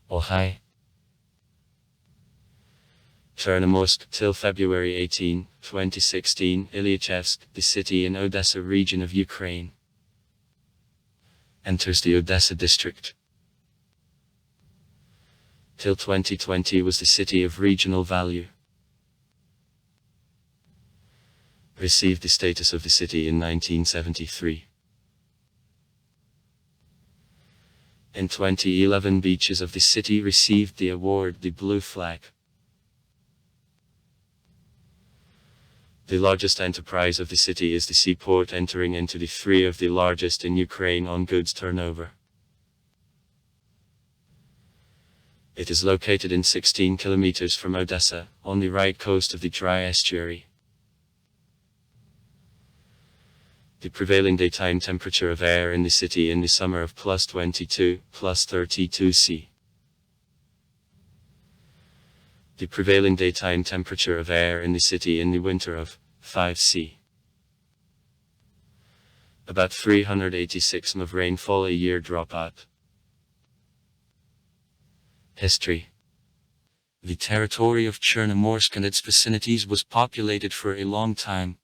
Ohai. Chernomorsk, till February 18, 2016, Ilyachevsk, the city in Odessa region of Ukraine. Enters the Odessa district. Till 2020 was the city of regional value. Received the status of the city in 1973. In 2011, beaches of the city received the award the Blue Flag. The largest enterprise of the city is the seaport, entering into the three of the largest in Ukraine on goods turnover. It is located in 16 kilometers from Odessa, on the right coast of the dry estuary. The prevailing daytime temperature of air in the city in the summer of +22, +32 C. The prevailing daytime temperature of air in the city in the winter of 5 C. About 386 mm of rainfall a year drop out. History. The territory of Chernomorsk and its vicinities was populated for a long time.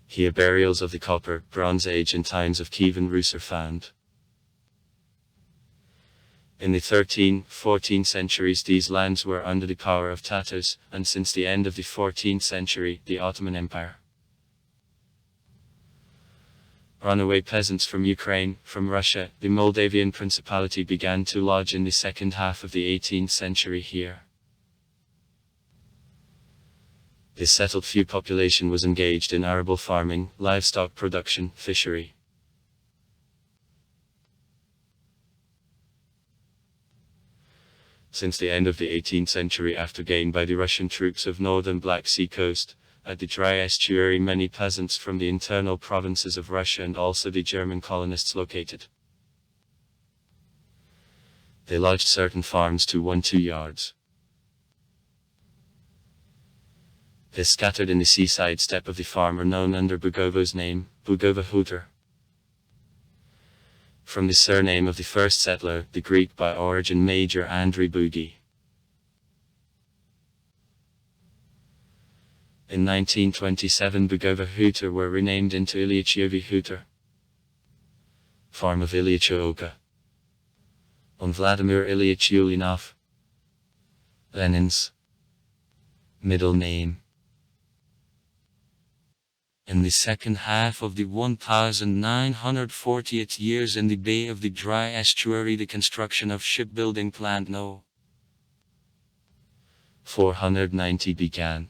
Here burials of the Copper, Bronze Age and times of Kievan Rus are found. In the 13th, 14th centuries these lands were under the power of Tatars, and since the end of the 14th century, the Ottoman Empire. Runaway peasants from Ukraine, from Russia, the Moldavian Principality began to lodge in the second half of the 18th century here. The settled few population was engaged in arable farming, livestock production, fishery. Since the end of the 18th century, after gain by the Russian troops of northern Black Sea coast, at the dry estuary many peasants from the internal provinces of Russia and also the German colonists located. They lodged certain farms to 1-2 yards. They scattered in the seaside steppe of the farmer known under Bugovo's name, Bugova Hutor. From the surname of the first settler, the Greek by origin Major Andrei Bugi. In 1927 Bugova Hutor were renamed into Ilyachiovi Hutor. Farm of Ilyachooka. On Vladimir Ilyich Ulyanov. Lenin's middle name. In the second half of the 1940th years in the Bay of the Dry Estuary, the construction of shipbuilding plant No. 490 began.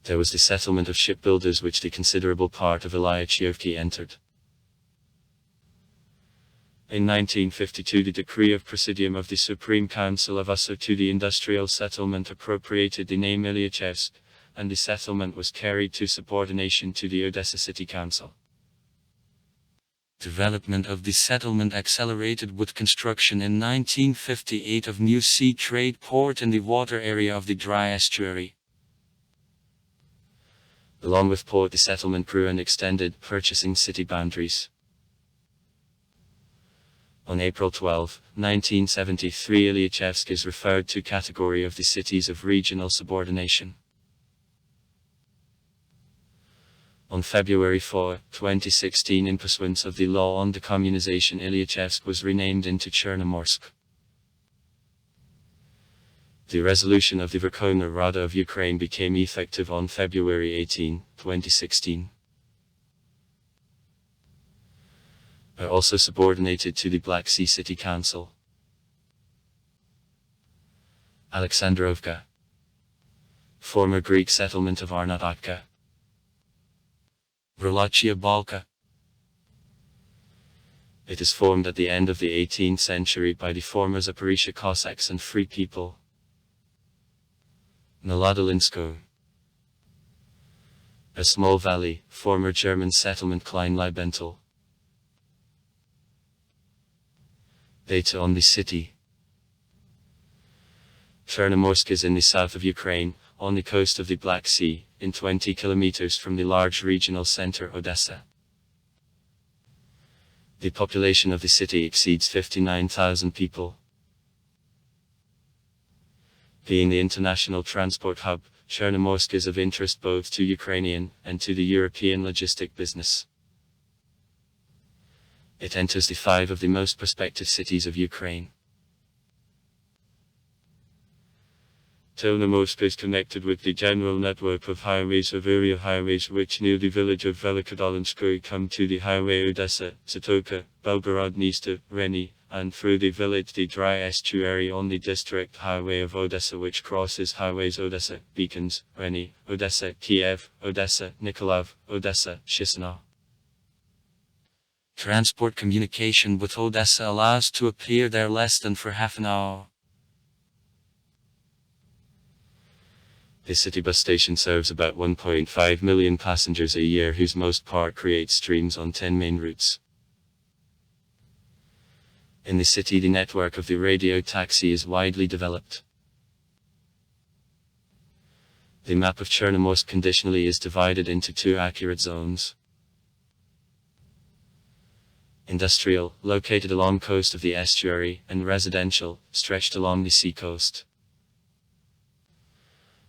There was the settlement of shipbuilders which the considerable part of Ilyachovki entered. In 1952 the decree of Presidium of the Supreme Council of USSR to the industrial settlement appropriated the name Ilyachevsk, and the settlement was carried to subordination to the Odessa City Council. Development of the settlement accelerated with construction in 1958 of new sea trade port in the water area of the dry estuary. Along with port the settlement grew and extended, purchasing city boundaries. On April 12, 1973 Ilyachevsk is referred to category of the cities of regional subordination. On February 4, 2016, in pursuance of the law on decommunization, Ilyachevsk was renamed into Chernomorsk. The resolution of the Verkhovna Rada of Ukraine became effective on February 18, 2016. Are also subordinated to the Black Sea City Council. Alexandrovka. Former Greek settlement of Arnatovka. Relachia Balka. It is formed at the end of the 18th century by the former Zaporizhia Cossacks and free people. Naladolinsko. A small valley, former German settlement Kleinleibental. Data on the city. Chernomorsk is in the south of Ukraine, on the coast of the Black Sea, in 20 kilometers from the large regional center Odessa. The population of the city exceeds 59,000 people. Being the international transport hub, Chernomorsk is of interest both to Ukrainian and to the European logistic business. It enters the 5 of the most prospective cities of Ukraine. Chernomorsk is connected with the general network of highways of area highways which near the village of Velikodolinskoye come to the highway Odessa, Zatoka, Belgorod-Dniester, Reni, and through the village the dry estuary on the district highway of Odessa which crosses highways Odessa, Beacons, Reni, Odessa, Kiev, Odessa, Nikolaev, Odessa, Chisinau. Transport communication with Odessa allows to appear there less than for half an hour. The city bus station serves about 1.5 million passengers a year whose most part creates streams on 10 main routes. In the city the network of the radio taxi is widely developed. The map of Chernomorsk conditionally is divided into 2 accurate zones. Industrial, located along coast of the estuary, and residential, stretched along the sea coast.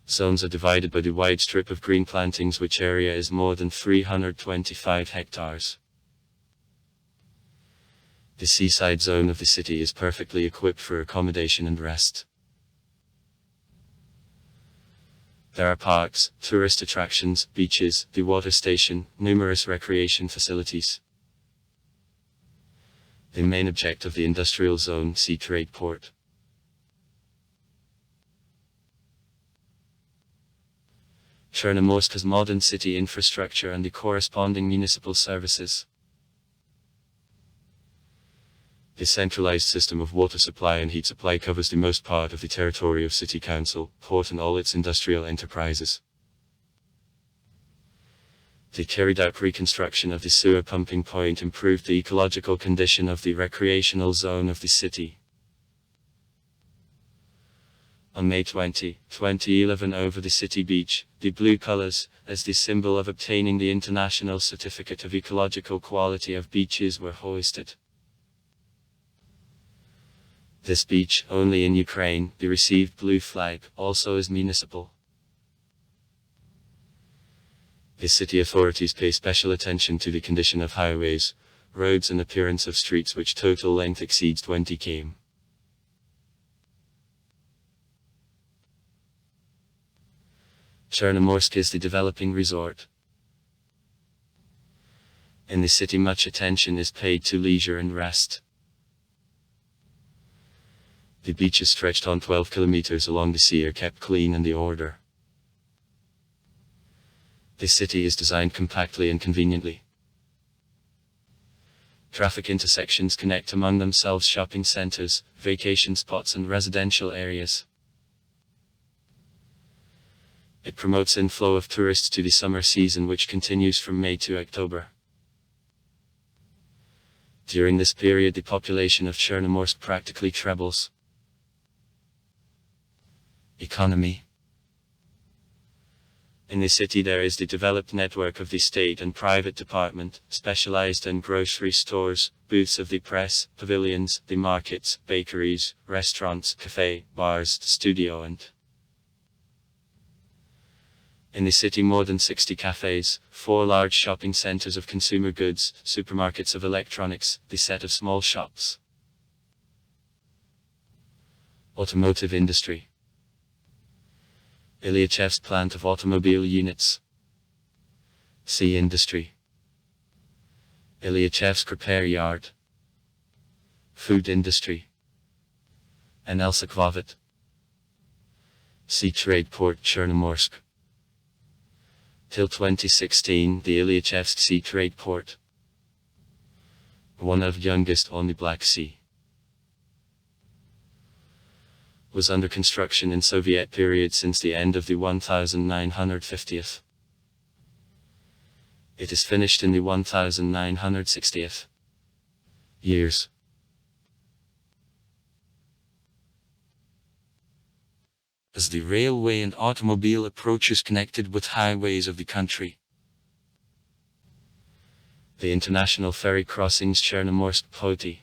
Zones are divided by the wide strip of green plantings which area is more than 325 hectares. The seaside zone of the city is perfectly equipped for accommodation and rest. There are parks, tourist attractions, beaches, the water station, numerous recreation facilities. The main object of the industrial zone, sea trade port. Chernomorsk has modern city infrastructure and the corresponding municipal services. The centralized system of water supply and heat supply covers the most part of the territory of city council, port and all its industrial enterprises. The carried out reconstruction of the sewer pumping point improved the ecological condition of the recreational zone of the city. On May 20, 2011 over the city beach, the blue colors, as the symbol of obtaining the International Certificate of Ecological Quality of Beaches were hoisted. This beach, only in Ukraine, the received blue flag, also is municipal. The city authorities pay special attention to the condition of highways, roads and appearance of streets which total length exceeds 20 km. Chernomorsk is the developing resort. In the city much attention is paid to leisure and rest. The beaches stretched on 12 kilometers along the sea are kept clean and in order. The city is designed compactly and conveniently. Traffic intersections connect among themselves shopping centers, vacation spots and residential areas. It promotes inflow of tourists to the summer season which continues from May to October. During this period the population of Chernomorsk practically trebles. Economy. In the city there is the developed network of the state and private department, specialized and grocery stores, booths of the press, pavilions, the markets, bakeries, restaurants, cafe, bars, studio and in the city more than 60 cafes, 4 large shopping centers of consumer goods, supermarkets of electronics, the set of small shops. Automotive industry. Ilyachev's plant of automobile units. Sea industry. Ilyachev's repair yard. Food industry. Anelsakvavet. Sea trade port Chernomorsk. Till 2016 the Ilyachevsk sea trade port. One of youngest on the Black Sea. Was under construction in Soviet period since the end of the 1950th. It is finished in the 1960th years. As the railway and automobile approach is connected with highways of the country. The international ferry crossings Chernomorsk Poti,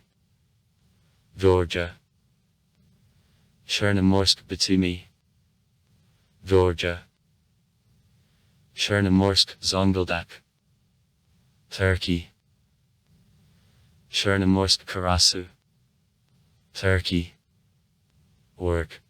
Georgia. Chernomorsk Batumi, Georgia. Chernomorsk Zonguldak, Turkey. Chernomorsk Karasu, Turkey. Work.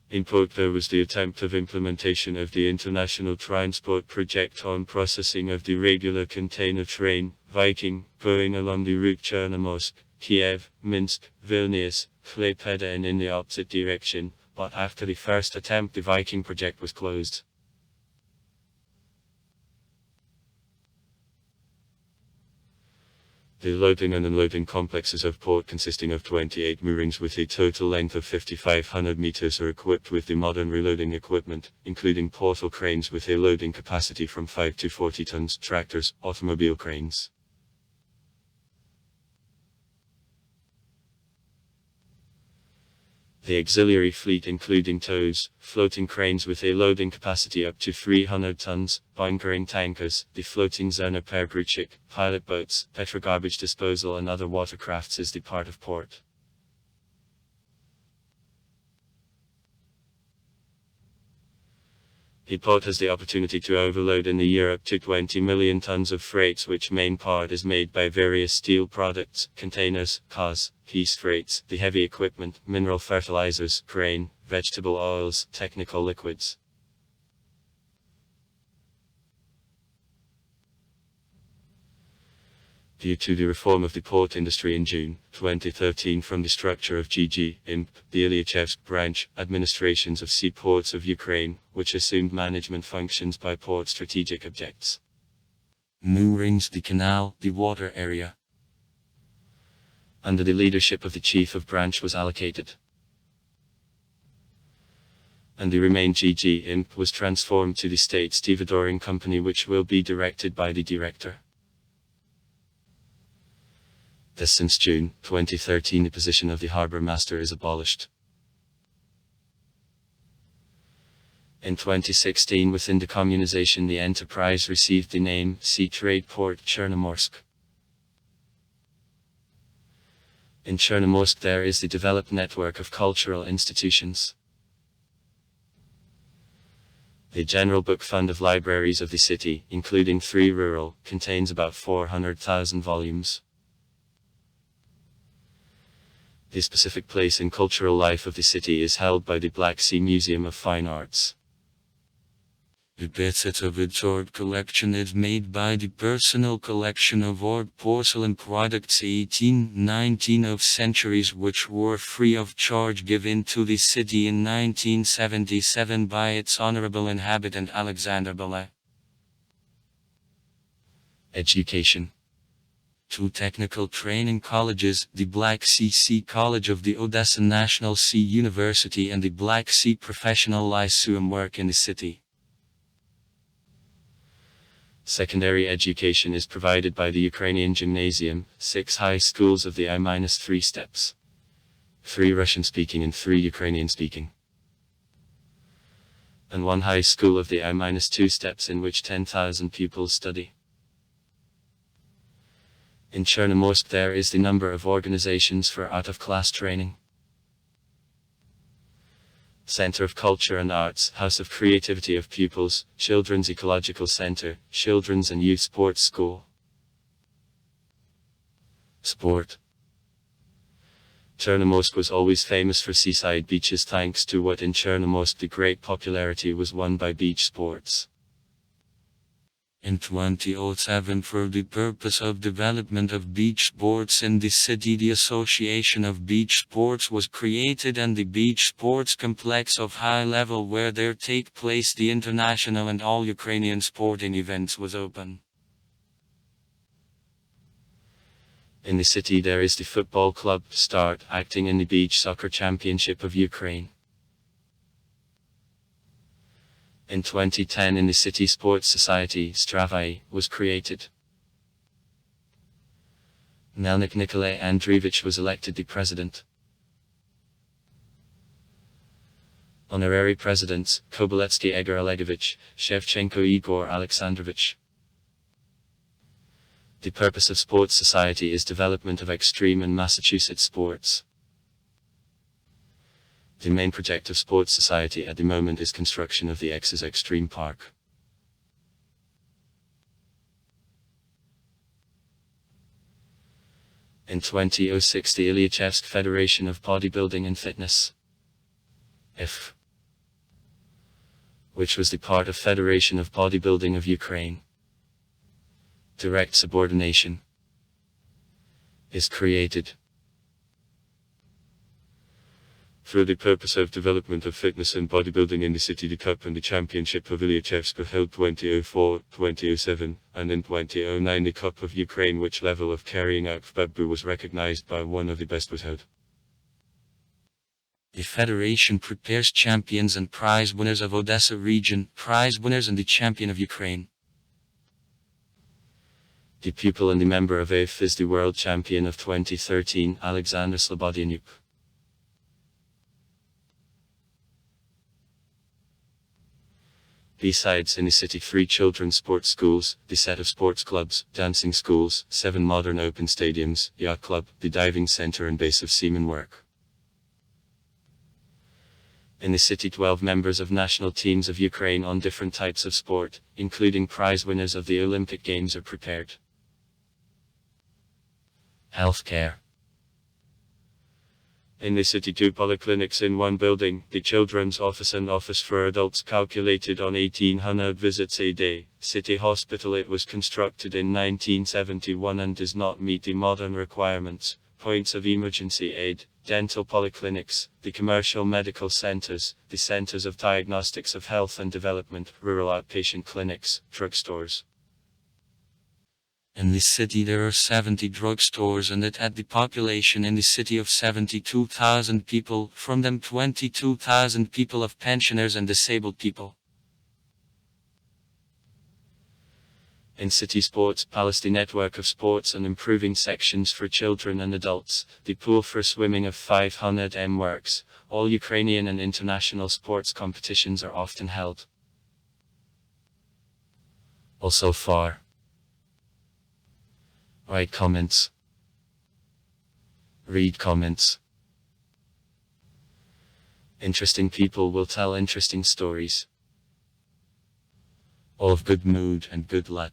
In part there was the attempt of implementation of the international transport project on processing of the regular container train, Viking, going along the route Chernomorsk, Kiev, Minsk, Vilnius, Klaipeda and in the opposite direction, but after the first attempt the Viking project was closed. The loading and unloading complexes of port consisting of 28 moorings with a total length of 5,500 meters are equipped with the modern reloading equipment, including portal cranes with a loading capacity from 5 to 40 tons, tractors, automobile cranes. The auxiliary fleet including tows, floating cranes with a loading capacity up to 300 tons, bunkering tankers, the floating Zerner Pergruchik, pilot boats, petrogarbage disposal and other watercrafts is the part of port. The port has the opportunity to overload in the year up to 20 million tons of freights, which main part is made by various steel products, containers, cars, piece freights, the heavy equipment, mineral fertilizers, grain, vegetable oils, technical liquids. Due to the reform of the port industry in June 2013 from the structure of GG, IMP, the Ilyachevsk branch, administrations of seaports of Ukraine, which assumed management functions by port strategic objects. Moorings, the canal, the water area. Under the leadership of the chief of branch was allocated. And the remained GG IMP was transformed to the state stevedoring company, which will be directed by the director. Thus since June 2013 the position of the harbour master is abolished. In 2016 within decommunization the enterprise received the name Sea Trade Port Chernomorsk. In Chernomorsk there is the developed network of cultural institutions. The general book fund of libraries of the city, including 3 rural, contains about 400,000 volumes. The specific place in cultural life of the city is held by the Black Sea Museum of Fine Arts. The best of its art collection is made by the personal collection of art porcelain products 18-19 of centuries which were free of charge given to the city in 1977 by its honorable inhabitant Alexander Bele. Education. 2 technical training colleges, the Black Sea College of the Odessa National Sea University and the Black Sea Professional Lyceum work in the city. Secondary education is provided by the Ukrainian Gymnasium, 6 high schools of the I-3 steps. 3 Russian-speaking and 3 Ukrainian-speaking. And 1 high school of the I-2 steps in which 10,000 pupils study. In Chernomorsk there is the number of organizations for out-of-class training. Center of Culture and Arts, House of Creativity of Pupils, Children's Ecological Center, Children's and Youth Sports School. Sport. Chernomorsk was always famous for seaside beaches thanks to what in Chernomorsk the great popularity was won by beach sports. In 2007 for the purpose of development of beach sports in the city the Association of Beach Sports was created and the beach sports complex of high level where there take place the international and all Ukrainian sporting events was open. In the city there is the football club Start acting in the beach soccer championship of Ukraine. In 2010 in the city sports society Stravai was created. Melnik Nikolai Andreevich was elected the president. Honorary presidents, Koboletsky Egor Olegovich, Shevchenko Igor Alexandrovich. The purpose of Sports Society is development of extreme and Massachusetts sports. The main project of Sports Society at the moment is construction of the X's Extreme Park. In 2006, the Ilyachevsk Federation of Bodybuilding and Fitness, which was the part of Federation of Bodybuilding of Ukraine, direct subordination, is created. For the purpose of development of fitness and bodybuilding in the city, the Cup and the Championship of Ilyachevsk were held 2004, 2007, and in 2009 the Cup of Ukraine, which level of carrying out FBABU was recognized by one of the best, was held. The Federation prepares champions and prize winners of Odessa region, prize winners and the champion of Ukraine. The pupil and the member of AF is the world champion of 2013, Alexander Slobodianyuk. Besides, in the city, 3 children's sports schools, the set of sports clubs, dancing schools, 7 modern open stadiums, yacht club, the diving center and base of seamen work. In the city, 12 members of national teams of Ukraine on different types of sport, including prize winners of the Olympic Games, are prepared. Healthcare. In the city, 2 polyclinics in one building, the children's office and office for adults calculated on 1800 visits a day. City hospital, it was constructed in 1971 and does not meet the modern requirements. Points of emergency aid, dental polyclinics, the commercial medical centers, the centers of diagnostics of health and development, rural outpatient clinics, drugstores. In this city there are 70 drugstores and it had the population in the city of 72,000 people, from them 22,000 people of pensioners and disabled people. In city sports palace, the network of sports and improving sections for children and adults, the pool for swimming of 500 m works, all Ukrainian and international sports competitions are often held. Also far. Write comments. Read comments. Interesting people will tell interesting stories. All of good mood and good luck.